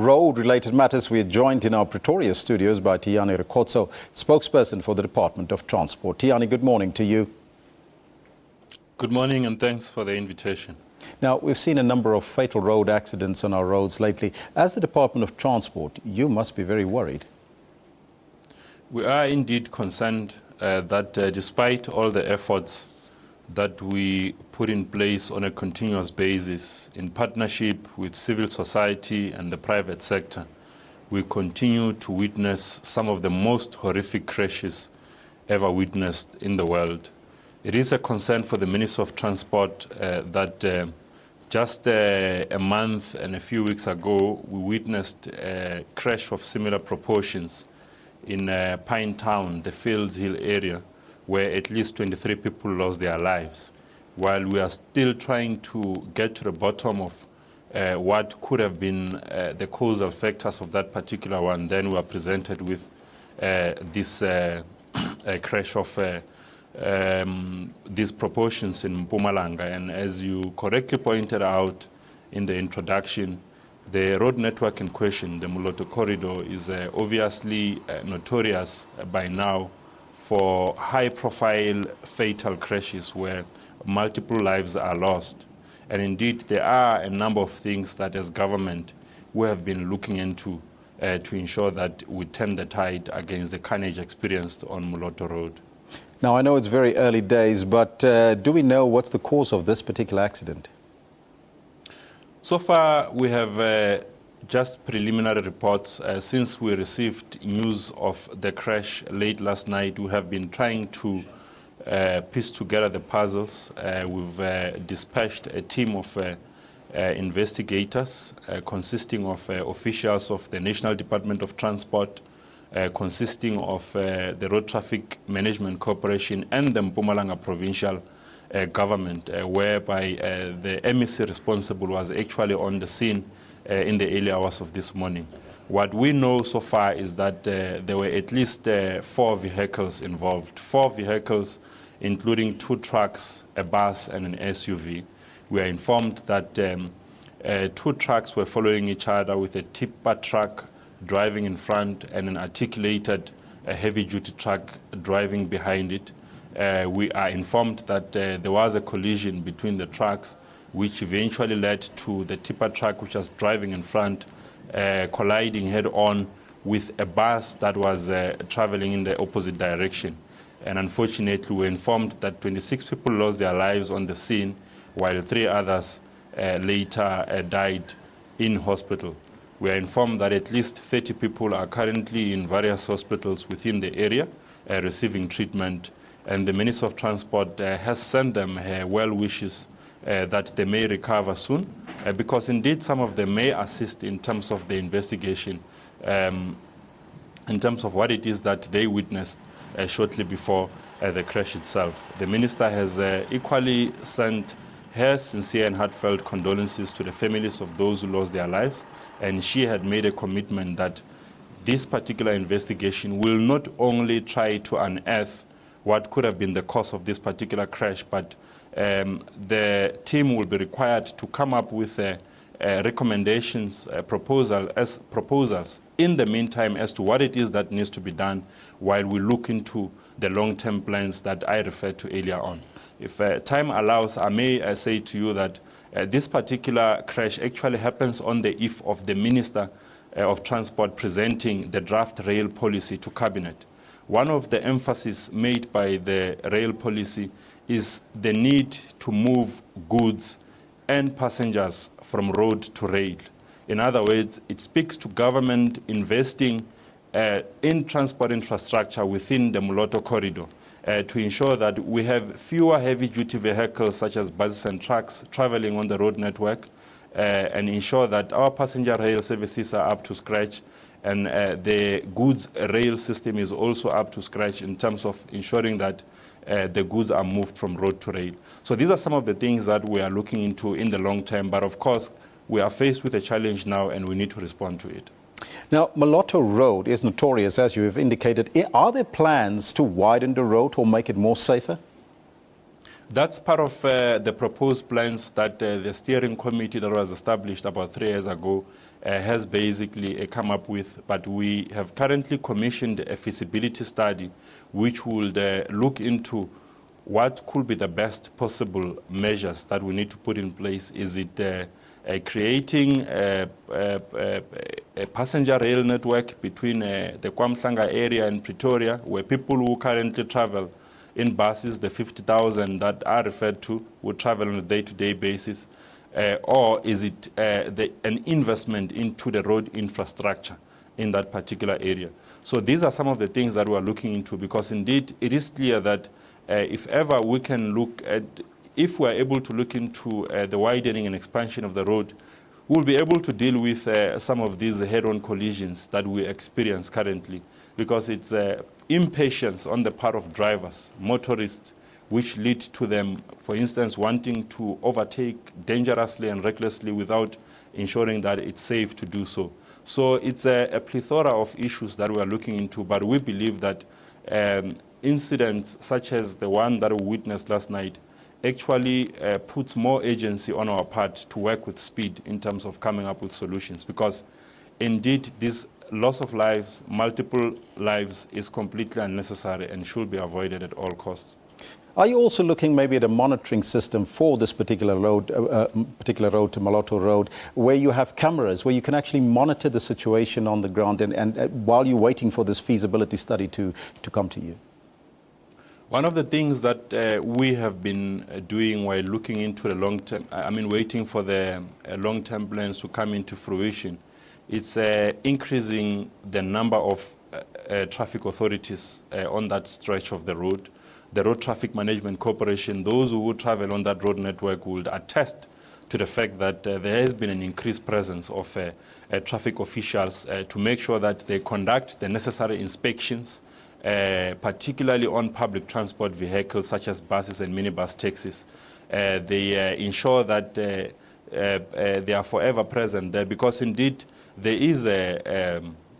road-related matters, we are joined in our Pretoria studios by Tiyani Rikhotso, spokesperson for the Department of Transport. Tiyani, good morning to you. Good morning and thanks for the invitation. Now, we've seen a number of fatal road accidents on our roads lately. As the Department of Transport, you must be very worried. We are indeed concerned that despite all the efforts that we put in place on a continuous basis in partnership with civil society and the private sector, we continue to witness some of the most horrific crashes ever witnessed in the world. It is a concern for the Minister of Transport that just a month and a few weeks ago, we witnessed a crash of similar proportions in Pine Town, the Fields Hill area, where at least 23 people lost their lives. While we are still trying to get to the bottom of what could have been the causal factors of that particular one, then we are presented with this crash of these proportions in Mpumalanga. And as you correctly pointed out in the introduction, the road network in question, the Moloto corridor, is obviously notorious by now for high-profile fatal crashes where multiple lives are lost. And indeed, there are a number of things that as government we have been looking into to ensure that we turn the tide against the carnage experienced on Moloto Road. Now, I know it's very early days, but do we know what's the cause of this particular accident? So far, we have just preliminary reports. Since we received news of the crash late last night, we have been trying to piece together the puzzles. We've dispatched a team of investigators consisting of officials of the National Department of Transport, consisting of the Road Traffic Management Corporation and the Mpumalanga Provincial government, whereby the MEC responsible was actually on the scene in the early hours of this morning. What we know so far is that there were at least 4 vehicles involved. 4 vehicles, including 2 trucks, a bus and an SUV. We are informed that 2 trucks were following each other with a tipper truck driving in front and an articulated heavy-duty truck driving behind it. We are informed that there was a collision between the trucks, which eventually led to the tipper truck, which was driving in front, colliding head-on with a bus that was traveling in the opposite direction. And unfortunately, we were informed that 26 people lost their lives on the scene, while 3 others later died in hospital. We are informed that at least 30 people are currently in various hospitals within the area receiving treatment. And the Minister of Transport has sent them well wishes that they may recover soon, because indeed some of them may assist in terms of the investigation, in terms of what it is that they witnessed shortly before the crash itself. The Minister has equally sent her sincere and heartfelt condolences to the families of those who lost their lives, and she had made a commitment that this particular investigation will not only try to unearth what could have been the cause of this particular crash, but the team will be required to come up with recommendations, proposals in the meantime as to what it is that needs to be done while we look into the long-term plans that I referred to earlier on. If time allows, I may say to you that this particular crash actually happens on the eve of the Minister of Transport presenting the draft rail policy to Cabinet. One of the emphasis made by the rail policy is the need to move goods and passengers from road to rail. In other words, it speaks to government investing in transport infrastructure within the Moloto corridor to ensure that we have fewer heavy-duty vehicles such as buses and trucks traveling on the road network, and ensure that our passenger rail services are up to scratch, and the goods rail system is also up to scratch in terms of ensuring that the goods are moved from road to rail. So these are some of the things that we are looking into in the long term, but of course we are faced with a challenge now and we need to respond to it. Now, Moloto Road is notorious, as you have indicated. Are there plans to widen the road or make it more safer? That's part of the proposed plans that the steering committee that was established about 3 years ago has basically come up with, but we have currently commissioned a feasibility study which would look into what could be the best possible measures that we need to put in place. Is it creating a passenger rail network between the Kwamhlanga area and Pretoria, where people who currently travel in buses, the 50,000 that are referred to, would travel on a day-to-day basis? Or is it an investment into the road infrastructure in that particular area? So these are some of the things that we are looking into, because indeed it is clear that if ever we can look at, if we are able to look into the widening and expansion of the road, we'll be able to deal with some of these head-on collisions that we experience currently, because it's impatience on the part of drivers, motorists, which lead to them, for instance, wanting to overtake dangerously and recklessly without ensuring that it's safe to do so. So it's a plethora of issues that we are looking into, but we believe that incidents such as the one that we witnessed last night actually puts more agency on our part to work with speed in terms of coming up with solutions, because indeed this loss of lives, multiple lives, is completely unnecessary and should be avoided at all costs. Are you also looking maybe at a monitoring system for this particular road to Moloto Road, where you have cameras, where you can actually monitor the situation on the ground and while you're waiting for this feasibility study to come to you? One of the things that we have been doing while looking into the long-term, waiting for the long-term plans to come into fruition, it's increasing the number of traffic authorities on that stretch of the road. The Road Traffic Management Corporation, those who travel on that road network will attest to the fact that there has been an increased presence of traffic officials to make sure that they conduct the necessary inspections, particularly on public transport vehicles such as buses and minibus taxis. They ensure that they are forever present there, because indeed there is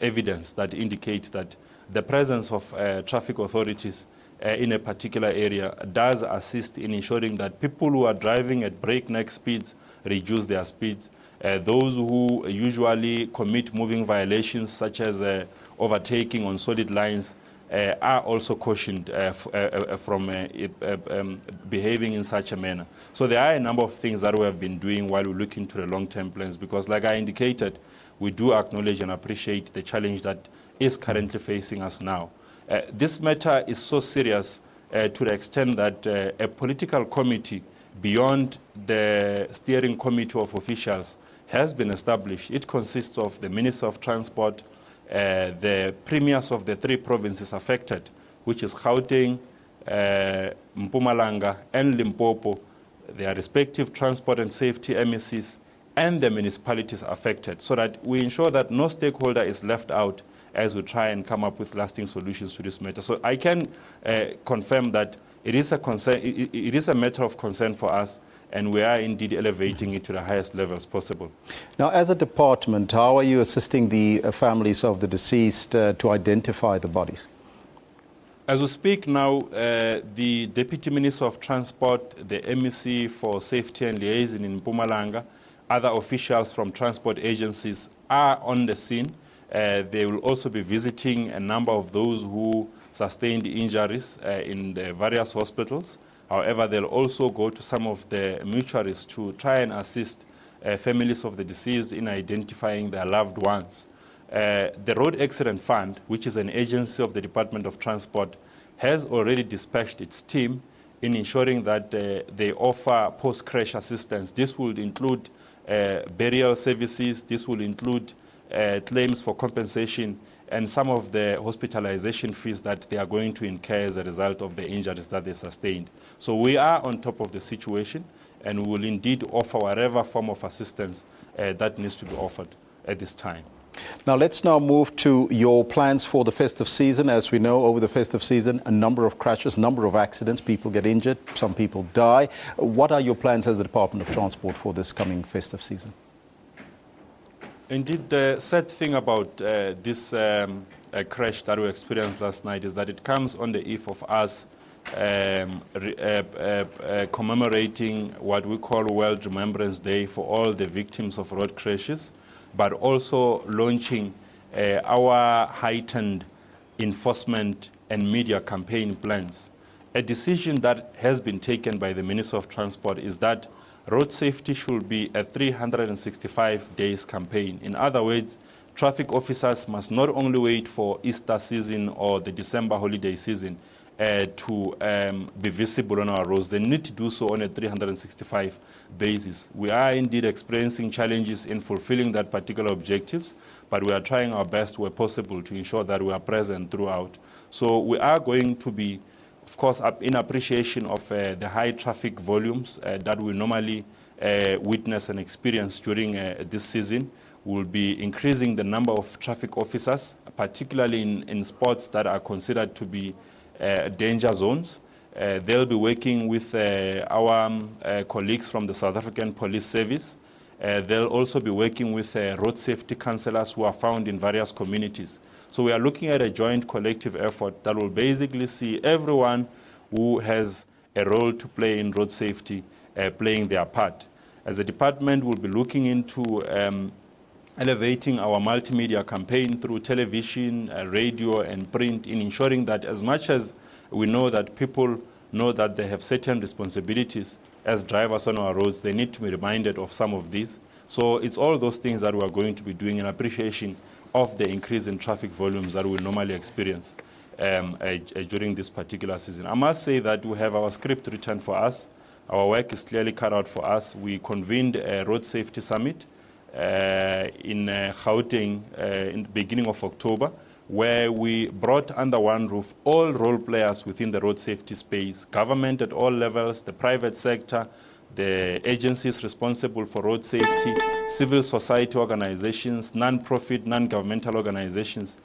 evidence that indicates that the presence of traffic authorities in a particular area does assist in ensuring that people who are driving at breakneck speeds reduce their speeds. Those who usually commit moving violations such as overtaking on solid lines are also cautioned from behaving in such a manner. So there are a number of things that we have been doing while we look into the long-term plans, because like I indicated, we do acknowledge and appreciate the challenge that is currently facing us now. This matter is so serious to the extent that a political committee beyond the steering committee of officials has been established. It consists of the Minister of Transport, the premiers of the three provinces affected, which is Gauteng, Mpumalanga, and Limpopo, their respective transport and safety MECs, and the municipalities affected, so that we ensure that no stakeholder is left out as we try and come up with lasting solutions to this matter. So I can confirm that it is a concern, it is a matter of concern for us, and we are indeed elevating it to the highest levels possible. Now, as a department, how are you assisting the families of the deceased to identify the bodies? As we speak now, the Deputy Minister of Transport, the MEC for Safety and Liaison in Mpumalanga, other officials from transport agencies are on the scene. They will also be visiting a number of those who sustained injuries in the various hospitals. However, they'll also go to some of the mortuaries to try and assist families of the deceased in identifying their loved ones. The Road Accident Fund, which is an agency of the Department of Transport, has already dispatched its team in ensuring that they offer post-crash assistance. This will include burial services, this will include claims for compensation, and some of the hospitalization fees that they are going to incur as a result of the injuries that they sustained. So we are on top of the situation, and we will indeed offer whatever form of assistance that needs to be offered at this time. Now let's now move to your plans for the festive season. As we know, over the festive season, a number of crashes, number of accidents, people get injured, some people die. What are your plans as the Department of Transport for this coming festive season? Indeed, the sad thing about this crash that we experienced last night is that it comes on the eve of us commemorating what we call World Remembrance Day for all the victims of road crashes. but also launching our heightened enforcement and media campaign plans. A decision that has been taken by the Minister of Transport is that road safety should be a 365 days campaign. In other words, traffic officers must not only wait for Easter season or the December holiday season to be visible on our roads. They need to do so on a 365 basis. We are indeed experiencing challenges in fulfilling that particular objectives, but we are trying our best where possible to ensure that we are present throughout. So we are going to be, of course, in appreciation of the high traffic volumes that we normally witness and experience during this season. We'll be increasing the number of traffic officers, particularly in spots that are considered to be danger zones. They'll be working with our colleagues from the South African Police Service. They'll also be working with road safety counsellors who are found in various communities. So we are looking at a joint collective effort that will basically see everyone who has a role to play in road safety playing their part. As a department, we'll be looking into elevating our multimedia campaign through television, radio, and print in ensuring that as much as we know that people know that they have certain responsibilities as drivers on our roads, they need to be reminded of some of these. So it's all those things that we are going to be doing in appreciation of the increase in traffic volumes that we normally experience during this particular season. I must say that we have our script written for us. Our work is clearly cut out for us. We convened a road safety summit in Gauteng in the beginning of October, where we brought under one roof all role players within the road safety space, government at all levels, the private sector, the agencies responsible for road safety, civil society organizations, non-profit, non-governmental organizations,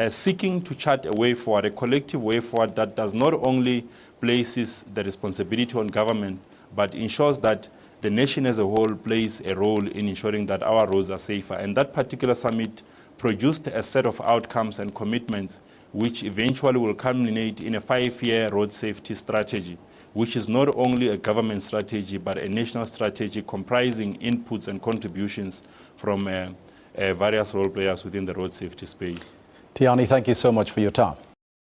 seeking to chart a way forward, a collective way forward that does not only places the responsibility on government, but ensures that the nation as a whole plays a role in ensuring that our roads are safer. And that particular summit produced a set of outcomes and commitments which eventually will culminate in a 5-year road safety strategy, which is not only a government strategy, but a national strategy comprising inputs and contributions from various role players within the road safety space. Tiyani, thank you so much for your time.